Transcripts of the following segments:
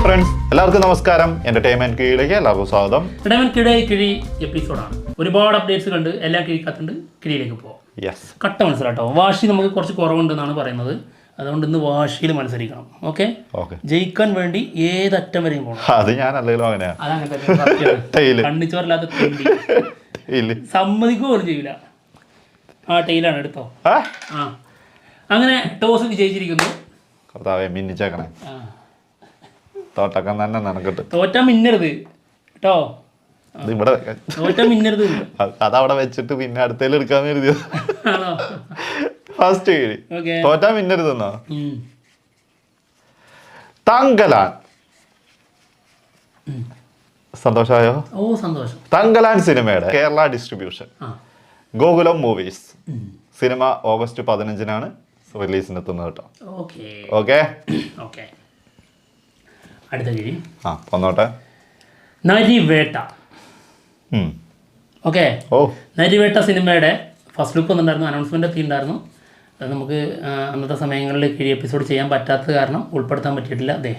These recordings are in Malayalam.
ഫ്രണ്ട്സ്, എല്ലാവർക്കും നമസ്കാരം. എന്റർടൈൻമെന്റ് കീഴിലേക്ക് എല്ലാവർക്കും സ്വാഗതം. കിഴി എപ്പിസോഡാണ്. ഒരുപാട് അപ്ഡേറ്റ്സ് കണ്ട് എല്ലാം കിഴിക്കാത്തുണ്ട്. കിഴിയിലേക്ക് പോവാം. കട്ട മത്സരം വാശി നമുക്ക് കുറച്ച് കുറവുണ്ടെന്നാണ് പറയുന്നത്. അതുകൊണ്ട് ഇന്ന് വാശിയിൽ മത്സരിക്കണം. ഓക്കെ, ജയിക്കാൻ വേണ്ടി ഏതറ്റം വരെയും പോകണം. അത് ഞാൻ അല്ലെങ്കിലും അങ്ങനെ കണ്ണിച്ചോറില്ലാത്ത സമ്മതിക്കുക പോലും ചെയ്യില്ല. ആ ടൈലാണ് എടുത്തോ. ആ അങ്ങനെ ടോസ് വിജയിച്ചിരിക്കുന്നു. മിന്നിച്ചേക്കണേ, തോട്ടക്കം തന്നെ നടക്കട്ടെ. തോറ്റാ മിന്നരുത് കേട്ടോ, ഇവിടെ തോറ്റാ മിന്നരുത്. അതവിടെ വെച്ചിട്ട് പിന്നെ അടുത്തേൽ എടുക്കാന്ന് കരുതിയത്. ഫസ്റ്റ് തോറ്റാ മിന്നരുതെന്നോ. തങ്കലാൻ സന്തോഷമായോ? ഓ സന്തോഷം. തങ്കലാൻ സിനിമയുടെ Kerala distribution Gokulam Movies. Cinema August 15-നാണ് റിലീസിനെത്തുന്നത് കേട്ടോ. ഓക്കെ അടുത്ത കിഴി വന്നോട്ടെ. നരിവേട്ട. ഓക്കെ, നരിവേട്ട സിനിമയുടെ ഫസ്റ്റ് ലുക്ക് വന്നിട്ടുണ്ടായിരുന്നു, അനൗൺസ്മെന്റ് എത്തിയിട്ടുണ്ടായിരുന്നു. അത് നമുക്ക് അന്നത്തെ സമയങ്ങളിൽ കിഴി എപ്പിസോഡ് ചെയ്യാൻ പറ്റാത്തത് കാരണം ഉൾപ്പെടുത്താൻ പറ്റിയിട്ടില്ല. അതെ,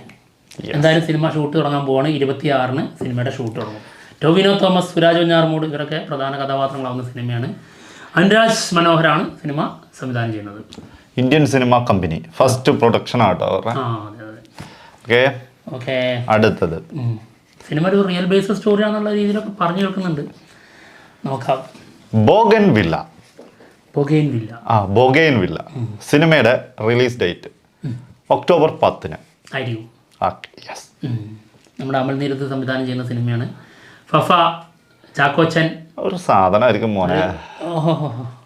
എന്തായാലും സിനിമ ഷൂട്ട് തുടങ്ങാൻ പോവാണ്. 26-ന് സിനിമയുടെ ഷൂട്ട് തുടങ്ങും. ടോവിനോ തോമസ്, സുരാജ് വെഞ്ഞാറമൂട് ഇവരൊക്കെ പ്രധാന കഥാപാത്രങ്ങളാവുന്ന സിനിമയാണ്. അനുരാജ് മനോഹരാണ് സിനിമ സംവിധാനം ചെയ്യുന്നത്. Indian cinema company first production ആട്ടോ. അടുത്തത് സിനിമ ഒരു റിയൽ ബേസ്ഡ് സ്റ്റോറിയാന്നുള്ള രീതിയിലൊക്കെ പറഞ്ഞു കേൾക്കുന്നുണ്ട്. നോക്കാം. ബോഗൻവില്ല. ബോഗൻവില്ല സിനിമയുടെ റിലീസ് ഡേറ്റ് ഒക്ടോബർ 10-ന് ആയിരിക്കും. നമ്മുടെ അമൽ നീരത്ത് സംവിധാനം ചെയ്യുന്ന സിനിമയാണ്. ഫഫ ചാക്കോച്ചൻ ഒരു സാധനമായിരിക്കും മോനെ.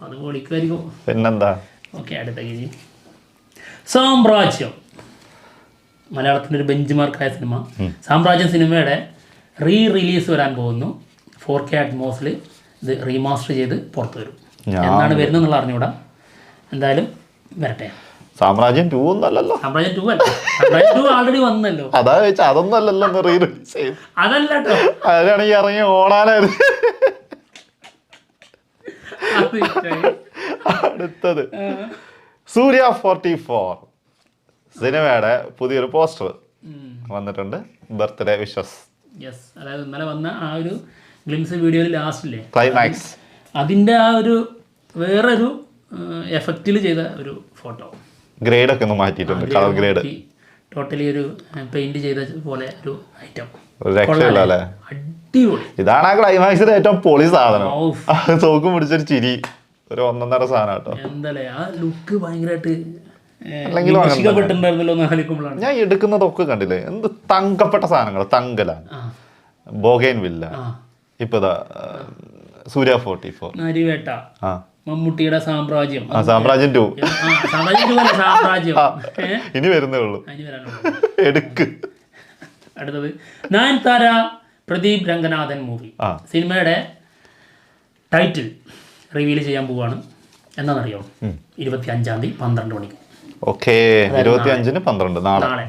അത് പൊളിക്കുമായിരിക്കും. പിന്നെന്താ. ഓക്കെ, അടുത്ത കിഴി സാമ്രാജ്യം. മലയാളത്തിൻ്റെ ഒരു ബെഞ്ച് മാർക്കായ സിനിമ. സാമ്രാജ്യം സിനിമയുടെ റിലീസ് വരാൻ പോകുന്നു. 4K അറ്റ്മോസിൽ ഇത് റീമാസ്റ്റർ ചെയ്ത് പുറത്തു വരും. എന്നാണ് വരുന്നതെന്നുള്ള അറിഞ്ഞൂടാ, എന്തായാലും വരട്ടെ. സാമ്രാജ്യം 2 ഒന്നല്ലോ. സാമ്രാജ്യം 2 അല്ല, സാമ്രാജ്യം 2 ആൾറെഡി വന്നല്ലോ. അതാ ചോദിച്ചാൽ അതൊന്നും അല്ലല്ലോ അതല്ല കേട്ടോ, അതിനാണെങ്കിൽ ഇറങ്ങി ഓടാനായിരുന്നു. അടുത്തത് സൂര്യ 44 സിനിമയുടെ പുതിയൊരു പോസ്റ്റർ വന്നിട്ടുണ്ട്. Birthday wishes. അതായത് ഇന്നലെ വന്ന ആ ഒരു ഗ്ലിംസ് വീഡിയോയിൽ ലാസ്റ്റില്ലേ ക്ലൈമാക്സ്, അതിൻ്റെ ആ ഒരു വേറൊരു എഫക്റ്റിൽ ചെയ്ത ഒരു ഫോട്ടോ. ഗ്രേഡ് ഒക്കെ ഒന്ന് മാറ്റിയിട്ടുണ്ട്, കളർ ഗ്രേഡ് ടോട്ടലി ഒരു പെയിന്റ് ചെയ്ത പോലെ ഒരു ഐറ്റം. രക്ഷയില്ലല്ലേ, അടിപൊളി. ഇതാണ് ആ ക്ലൈമാക്സിന്റെ ഏറ്റവും പൊളി സാധനം. തോക്കും പിടിച്ചൊരു ചിരി, ഒരു 1.5 സാധനം കേട്ടോ. എന്തായാലും ആ ലുക്ക് ഭയങ്കരമായിട്ട് ഞാൻ എടുക്കുന്നതൊക്കെ കണ്ടില്ലേ, എന്ത് തങ്കപ്പെട്ട സാധനങ്ങൾ. തങ്കലാൻ, ബോഗൻവില്ല, ഇപ്പതാ സൂര്യ 44, നരിവേട്ട, മമ്മൂട്ടിയുടെ സാമ്രാജ്യം. സാമ്രാജ്യം 2 സാമ്രാജ്യം ഇനി വരുന്നേ ഉള്ളൂ. എടുക്ക്. അടുത്തത് നയൻതാര പ്രദീപ് രംഗനാഥൻ മൂവി. സിനിമയുടെ ടൈറ്റിൽ റിവീൽ ചെയ്യാൻ പോവാണ്. എന്താണെന്നറിയോ? 25-ാം തീയതി 12 മണിക്ക്. ഓക്കെ, 25-ന് 12,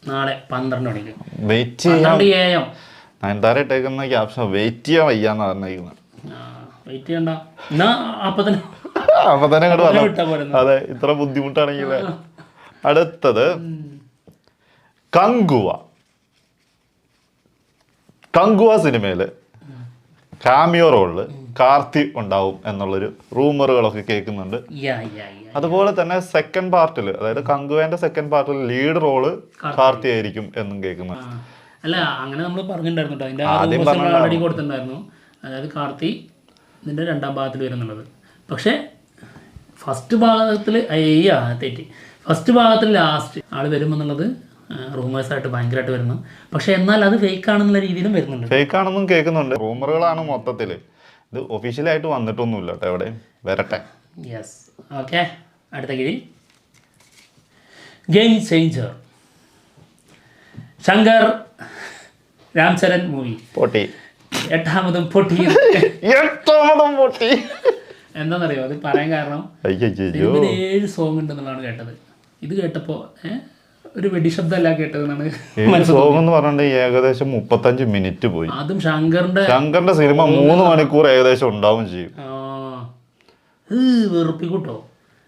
നാളെ 12 മണിക്ക്. വെയിറ്റ് ചെയ്യാം. നയൻതാര ഇട്ടേക്കുന്ന ക്യാപ്ഷൻ വെയിറ്റ് ചെയ്യാൻ വയ്യാന്ന് പറഞ്ഞിരിക്കുന്നത്. വെയിറ്റ് ചെയ്യണ്ട, അപ്പൊ തന്നെ അതെ, ഇത്ര ബുദ്ധിമുട്ടാണെങ്കിൽ. അടുത്തത് കങ്കുവ സിനിമയില് കാമിയോ റോളില് കാർത്തി ഉണ്ടാവും എന്നുള്ളൊരു റൂമറുകളൊക്കെ കേൾക്കുന്നുണ്ട്. അതുപോലെ തന്നെ സെക്കൻഡ് പാർട്ടില്, അതായത് കങ്കുവേന്റെ സെക്കൻഡ് പാർട്ടിൽ ലീഡ് റോള് കാർത്തി ആയിരിക്കും എന്നും കേൾക്കുന്നുണ്ട്. അല്ല, അങ്ങനെ നമ്മൾ പറഞ്ഞിട്ടുണ്ടായിരുന്നു, അതിന്റെ ഓൾറെഡി കൊടുത്തിട്ടുണ്ടായിരുന്നു. അതായത് കാർത്തി ഇതിന്റെ 2ാം ഭാഗത്തിൽ വരുന്നുള്ളത്. പക്ഷെ ഫസ്റ്റ് ഭാഗത്തിൽ ലാസ്റ്റ് ആള് വരുമെന്നുള്ളത് റൂമേഴ്സായിട്ട് ഭയങ്കരമായിട്ട് വരുന്നു. പക്ഷെ എന്നാൽ അത് ഫേക്ക് ആണെന്നുള്ള രീതിയിലും വരുന്നുണ്ട്. ഫേക്ക് ആണെന്നും കേൾക്കുന്നുണ്ട്. റൂമറുകളാണ് മൊത്തത്തില്. ഇത് ഒഫീഷ്യലായിട്ട് വന്നിട്ടൊന്നുമില്ല കേട്ടോ, എവിടെ വരട്ടെ. ഓക്കെ, അടുത്ത കിഴി game changer. Shankar Ram Charan movie. പൊട്ടി. 8ാമതും പൊട്ടി. എന്താണെന്നറിയോ? അത് പറയാൻ കാരണം 7 സോങ് ഉണ്ടെന്നുള്ളതാണ് കേട്ടത്. ഇത് കേട്ടപ്പോ ഒരു വെടിശബ്ദമല്ല കേട്ടതെന്നാണ്. സോങ് എന്ന് പറഞ്ഞിട്ട് ഏകദേശം 35 മിനിറ്റ് പോയി. അതും ശങ്കറിന്റെ സിനിമ 3 മണിക്കൂർ ഏകദേശം ഉണ്ടാവും ചെയ്യും. വെറുപ്പിക്കൂട്ടോ.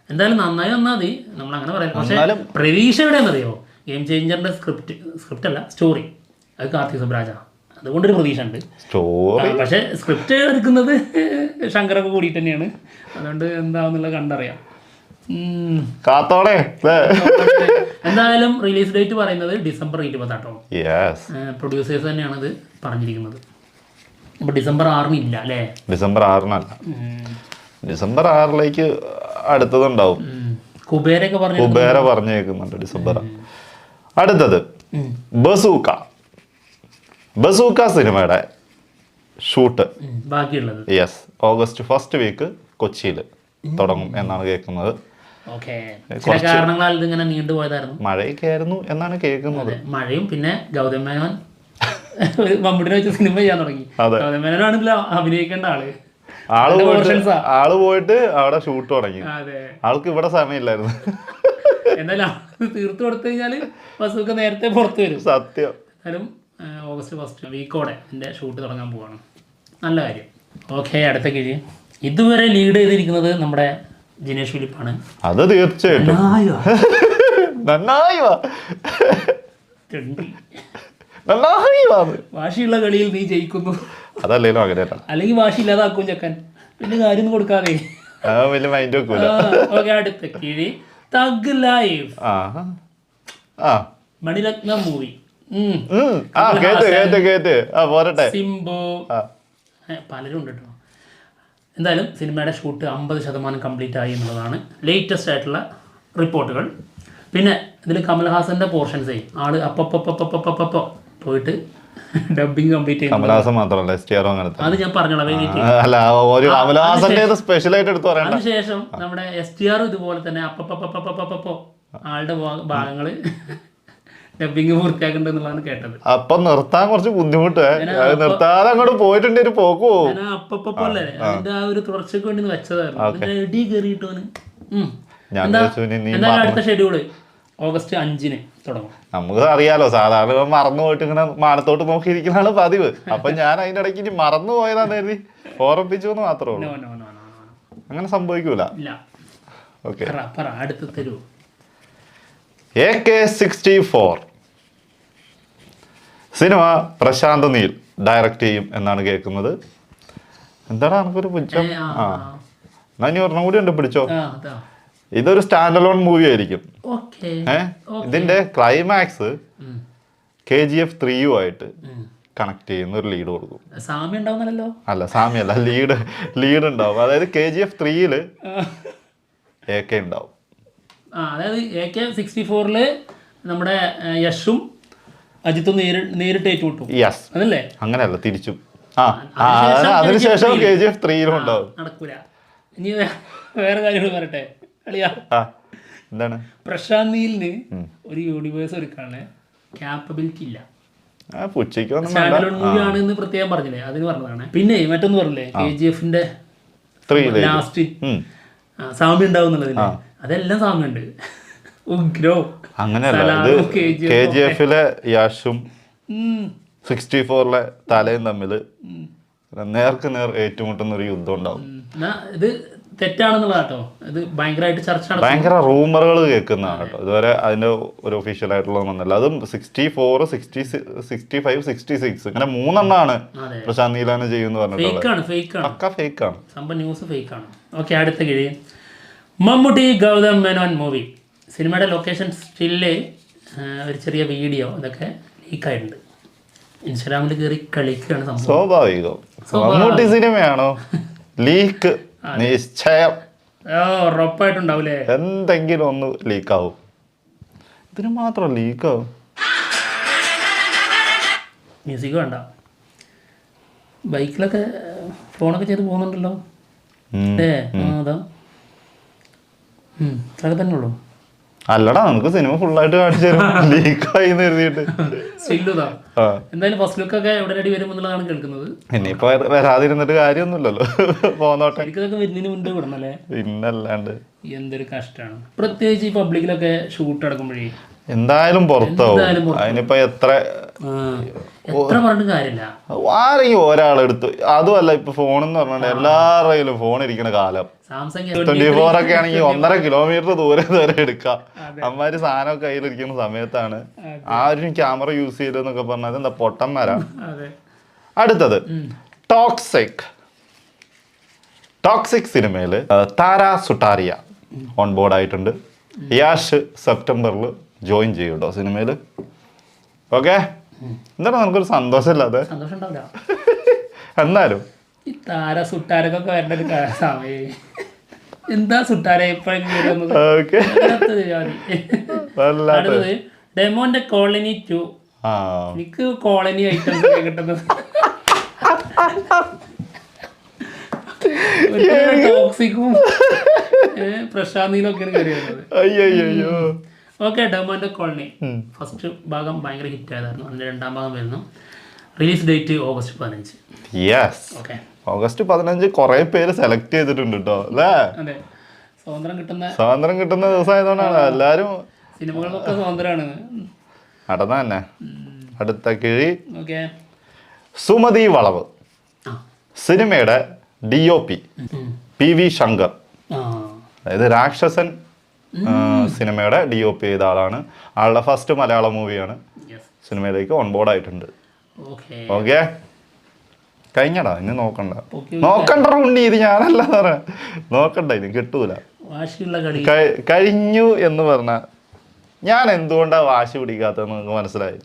എന്തായാലും നന്നായി വന്നാൽ മതി, നമ്മൾ അങ്ങനെ പറയാം. പക്ഷെ പ്രതീക്ഷ എവിടെയാണെന്നറിയോ? ഗെയിം ചേഞ്ചറിൻ്റെ സ്ക്രിപ്റ്റ് അല്ല സ്റ്റോറി അത് കാർത്തിക് സുബ്രാജാണ്. അതുകൊണ്ടൊരു പ്രതീക്ഷ ഉണ്ട്. പക്ഷേ സ്ക്രിപ്റ്റ് എടുക്കുന്നത് ശങ്കറൊക്കെ കൂടിയിട്ട് തന്നെയാണ്. അതുകൊണ്ട് എന്താണെന്നുള്ളത് കണ്ടറിയാം. എന്തായാലും റിലീസ് ഡേറ്റ് പറയുന്നത് December 20 പ്രൊഡ്യൂസേഴ്സ് തന്നെയാണ് ഇത് പറഞ്ഞിരിക്കുന്നത്. അപ്പോൾ December 6 ഇല്ല അല്ലേ? December 6 December 6 അടുത്തതുണ്ടാവും. കുബേരൊക്കെ കുബേര പറഞ്ഞേക്കുന്നുണ്ട് December. അടുത്തത് ബസൂക്ക സിനിമയുടെ ഷൂട്ട് ബാക്കിയുള്ളത് August 1st വീക്ക് കൊച്ചിയിൽ തുടങ്ങും എന്നാണ് കേൾക്കുന്നത്. കാരണങ്ങളാൽ ഇതിങ്ങനെ നീണ്ടുപോയതായിരുന്നു. മഴയൊക്കെ ആയിരുന്നു എന്നാണ് കേൾക്കുന്നത്. മഴയും പിന്നെ ഗൗതം മേനോൻ മമ്മൂട്ടിനെ വെച്ച് സിനിമ ചെയ്യാൻ തുടങ്ങി. ഗൗതം മേനോനാണല്ലോ അഭിനയിക്കേണ്ട ആള് പോയിട്ട് അവിടെ ഷൂട്ട് തുടങ്ങി. ആൾക്ക് ഇവിടെ സമയമില്ലായിരുന്നു. എന്നാലും തീർത്തു കൊടുത്തു കഴിഞ്ഞാല് ബസൂക്ക നേരത്തെ പുറത്തു വരും. സത്യം. എന്നാലും August 1st വീക്കോടെ എൻ്റെ ഷൂട്ട് തുടങ്ങാൻ പോവാണ്. നല്ല കാര്യം. ഓക്കെ, അടുത്ത കിഴി. ഇതുവരെ ലീഡ് ചെയ്തിരിക്കുന്നത് നമ്മുടെ ജിനേഷ് ഫിലിപ്പാണ്. അത് തീർച്ചയായിട്ടും വാശിയുള്ള കളിയിൽ നീ ജയിക്കുന്നു. അതല്ലേലും അങ്ങനെയല്ല, അല്ലെങ്കിൽ വാശി ഇല്ലാതാക്കും ചെക്കൻ. പിന്നെ കാര്യം കൊടുക്കാതെ. ഓക്കെ, അടുത്ത കിഴി തഗ് ലൈഫ് മണിരത്ന മൂവി. സിംബോ പലരും ഉണ്ട് കേട്ടോ. എന്തായാലും സിനിമയുടെ ഷൂട്ട് 50% കംപ്ലീറ്റ് ആയി എന്നുള്ളതാണ് ലേറ്റസ്റ്റ് ആയിട്ടുള്ള റിപ്പോർട്ടുകൾ. പിന്നെ ഇതിൽ കമൽഹാസന്റെ പോർഷൻസേ ആള് അപ്പോ പോയിട്ട് ഡബിങ് കംപ്ലീറ്റ് ചെയ്യും. കമൽഹാസൻ മാത്രമല്ല അത് ഞാൻ പറഞ്ഞോളാം. അതിനുശേഷം നമ്മുടെ STR ഇതുപോലെ തന്നെ അപ്പോ ആളുടെ ഭാഗങ്ങള് ഡബിങ് പൂർത്തിയാക്കണ്ടെന്നുള്ളതാണ് കേട്ടത്. അപ്പൊ നിർത്താൻ കുറച്ച് ബുദ്ധിമുട്ട്, നിർത്താതെ അങ്ങോട്ട് പോയിട്ടുണ്ട് ഒരു പോക്ക് പോകും. അപ്പോ അല്ലേ അതിന്റെ ആ ഒരു തുടർച്ചയ്ക്ക് വേണ്ടി വെച്ചതായിരുന്നു. എടി കയറിയിട്ടോന്. എന്തായാലും അടുത്ത ഷെഡ്യൂള് August 5 തുടങ്ങും. നമുക്ക് അറിയാലോ, സാധാരണ മറന്നു പോയിട്ട് ഇങ്ങനെ മാനത്തോട്ട് നോക്കിയിരിക്കുന്നതാണ് പതിവ്. അപ്പൊ ഞാൻ അതിന്റെ ഇടയ്ക്ക് ഇനി മറന്നു പോയതാന്ന് കരുതി ഓർമ്മിപ്പിച്ചു എന്ന് മാത്രമേ ഉള്ളൂ. അങ്ങനെ സംഭവിക്കൂല. ഓക്കെ, അടുത്ത് തരൂ. AK-64 cinema Prashant Neil direct ചെയ്യും എന്നാണ് കേൾക്കുന്നത്. എന്താണ് നമുക്കൊരു പുച്ഛം? എന്നാ ഇനി ഒരെണ്ണം കൂടി ഉണ്ട്, പിടിച്ചോ. ഇതൊരു സ്റ്റാൻഡ് അലോൺ മൂവി ആയിരിക്കും. ഇതിന്റെ ക്ലൈമാക്സ് KGF 3 ആയിട്ട് കണക്ട് ചെയ്യുന്ന ഒരു ലീഡ് കൊടുക്കും. അല്ല, സാമ്യല്ല, ലീഡ് ഉണ്ടാവും. അതായത് KGF 3 AK ഉണ്ടാവും. അതായത് AK-64 നമ്മുടെ യഷും അജിത്തും നേരിട്ട് ഏറ്റുമുട്ടും. അതല്ലേ? അങ്ങനെയല്ല, തിരിച്ചും. അതിനുശേഷം KGF 3 ഉണ്ടാവും. നടക്കൂല. ഇനി വേറെ കാര്യങ്ങൾ പറയട്ടെ. എന്താണ്? പ്രശാന്ത് നീലിന് ഒരു യൂണിവേഴ്സ് ഒരുക്കാണ് ക്യാപ്പബിലിറ്റി ഇല്ല. മൂവി ആണെന്ന് പ്രത്യേകം പറഞ്ഞില്ലേ, അതിന് പറഞ്ഞതാണ്. പിന്നെ മറ്റൊന്ന് പറഞ്ഞില്ലേ, KGF-ന്റെ ലാസ്റ്റ് സാമ്യം ഉണ്ടാവും എന്നുള്ളതിന്. അതെല്ലാം സാമ്യമുണ്ട്. ഉഗ്രോ അങ്ങനെയല്ല, KGF-ലെ യാഷും 64-ലെ തലയും തമ്മിൽ നേർക്ക് നേർ ഏറ്റുമുട്ടുന്ന ഒരു യുദ്ധം ഉണ്ടാവും. ഇത് തെറ്റാണെന്നുള്ളതാട്ടോ. ഇത് ഭയങ്കരമായിട്ട് ഭയങ്കര റൂമറുകൾ കേൾക്കുന്നതാണ് കേട്ടോ. ഇതുവരെ അതിന്റെ ഒരു ഒഫീഷ്യൽ ആയിട്ടുള്ളത് വന്നില്ല. അതും 64, 65, 66 ഇങ്ങനെ 3 എണ്ണമാണ് പ്രശാന്ത് നീലാണ് ചെയ്യുന്ന പറഞ്ഞിട്ടുള്ളത്. ന്യൂസ് ഫേക്ക് ആണ്. ഓക്കെ, അടുത്ത കിഴി. മമ്മൂട്ടി ഗൗതം മേനോൻ മൂവി. സിനിമയുടെ ലൊക്കേഷൻ സ്റ്റില്ല് ഒരു ചെറിയ വീഡിയോ ഇതൊക്കെ ലീക്കായിട്ടുണ്ട്. ഇൻസ്റ്റാഗ്രാമിൽ കയറി കളിക്കുകയാണ് സംഭവം. സ്വാഭാവികം. മമ്മൂട്ടി സിനിമയാണോ ലീക്ക്? നിശ്ചയം ഉറപ്പായിട്ടുണ്ടാവൂലേ, എന്തെങ്കിലും ഒന്ന് ലീക്കാവും. ഇതിന് മാത്രം ലീക്കാവും. മ്യൂസിക് വേണ്ട, ബൈക്കിലൊക്കെ ഫോണൊക്കെ ചെയ്ത് പോകുന്നുണ്ടല്ലോ. അതാ അതൊക്കെ തന്നെ ഉള്ളൂ. അല്ലടാ, നമുക്ക് സിനിമ ഫുള്ളായിട്ട് കാണിച്ചു തരും ലീക്കായി എഴുതിയിട്ട്. എന്തായാലും ഫസ്റ്റ് ലുക്ക് ഒക്കെ എവിടെ വരുമെന്നുള്ളതാണ് കേൾക്കുന്നത്. ഇനിയിപ്പോ വരാതിരുന്നിട്ട് കാര്യമൊന്നുമില്ലല്ലോ, പോന്നോട്ടെ. എനിക്കിതൊക്കെ വരുന്നതിന് മുന്നേ വിടണല്ലേ, പിന്നല്ലാണ്ട്. എന്തൊരു കഷ്ടമാണ്. പ്രത്യേകിച്ച് ഈ പബ്ലിക്കിലൊക്കെ ഷൂട്ട് നടക്കുമ്പോഴേ എന്തായാലും പുറത്താവും. അതിനിപ്പോ എത്ര പറഞ്ഞിട്ട് കാര്യമില്ല. ആരെങ്കിലും ഒരാളെടുത്ത്, അതുമല്ല ഇപ്പൊ ഫോൺ എന്ന് പറഞ്ഞാൽ എല്ലാവരുടെ കയ്യിലും ഫോൺ ഇരിക്കുന്ന കാലം. സാംസങ് 24 ഒക്കെ ആണെങ്കിൽ 1.5 കിലോമീറ്റർ ദൂരെ വരെ എടുക്കാം. അമ്മാര് സാധനമൊക്കെ കയ്യിലിരിക്കുന്ന സമയത്താണ് ആരും ക്യാമറ യൂസ് ചെയ്തെന്നൊക്കെ പറഞ്ഞത് എന്താ പൊട്ടന്മാരാ. അടുത്തത് ടോക്സിക് സിനിമയിൽ താര സുട്ടാരിയ ഓൺ ബോർഡ് ആയിട്ടുണ്ട്. യാഷ് സെപ്റ്റംബറിൽ ജോയിൻ ചെയ്യും കേട്ടോ സിനിമയിൽ. ഓക്കെ, എന്താണ് നമുക്കൊരു സന്തോഷമില്ലാതെ? സന്തോഷം ഉണ്ടാവില്ല എന്നാലും ഈ താര സുട്ടാരക്കൊക്കെ വരേണ്ട ഒരു സമയം. എന്താ സുട്ടാര അടുത്തത് ഡെമോന്റെ കോളനി 2. എനിക്ക് കോളനി ഐറ്റംസ് ഒക്കെ കിട്ടുന്നത് ടോക്സിക്കും പ്രശാന്തിയിലൊക്കെയാണ് കയറി വരുന്നത്. ഓക്കെ, ഡെമോന്റെ കോളനി ഫസ്റ്റ് ഭാഗം ഭയങ്കര ഹിറ്റ് ആയതായിരുന്നു. അതിന്റെ 2ാം ഭാഗം വരുന്നു. Release date August 15. Okay, August 15 കുറെ പേര് സെലക്ട് ചെയ്തിട്ടുണ്ട് കേട്ടോ അല്ലേ? അതെ, സ്വാതന്ത്ര്യം കിട്ടുന്ന ദിവസമായതുകൊണ്ടാണ് എല്ലാരും സിനിമകളൊക്കെ സ്വാതന്ത്ര്യമാണ്. നടന്ന തന്നെ. അടുത്ത കിഴി ഓക്കെ, സുമതി വളവ് സിനിമയുടെ DOP PV ശങ്കർ. അതായത് രാക്ഷസൻ സിനിമയുടെ DOP ചെയ്ത ആളാണ്. ആളുടെ ഫസ്റ്റ് മലയാളം മൂവിയാണ്. സിനിമയിലേക്ക് ഓൺബോർഡ് ആയിട്ടുണ്ട്. ഓക്കെ, കഴിഞ്ഞടാ, ഇനി നോക്കണ്ട ഉണ്ണി, ഇത് ഞാനല്ല നോക്കണ്ട, ഇനി കിട്ടൂല. കഴിഞ്ഞു എന്ന് പറഞ്ഞ ഞാൻ എന്തുകൊണ്ടാ വാശി പിടിക്കാത്തതെന്ന് നിങ്ങൾക്ക് മനസ്സിലായി.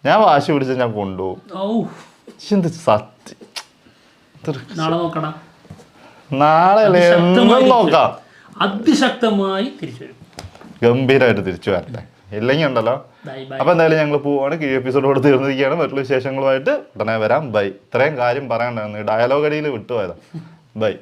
ഞാൻ വാശി പിടിച്ച് ഞാൻ കൊണ്ടുപോകും. എന്ത് സത്യം, നാളെ നോക്കാം. അതിശക്തമായി തിരിച്ചു വരും, ഗംഭീരമായിട്ട് തിരിച്ചു വരട്ടെ. ഇല്ലെങ്കിൽ ഉണ്ടല്ലോ. അപ്പൊ എന്തായാലും ഞങ്ങൾ പോവാണ്. ഈ എപ്പിസോഡോട് തീർന്നിരിക്കുകയാണ്. മറ്റുള്ള വിശേഷങ്ങളുമായിട്ട് ഉടനെ വരാം. ബൈ. ഇത്രയും കാര്യം പറയാനുണ്ടായിരുന്നു, ഡയലോഗ് അടിയിൽ വിട്ടുപോയതാ. ബൈ.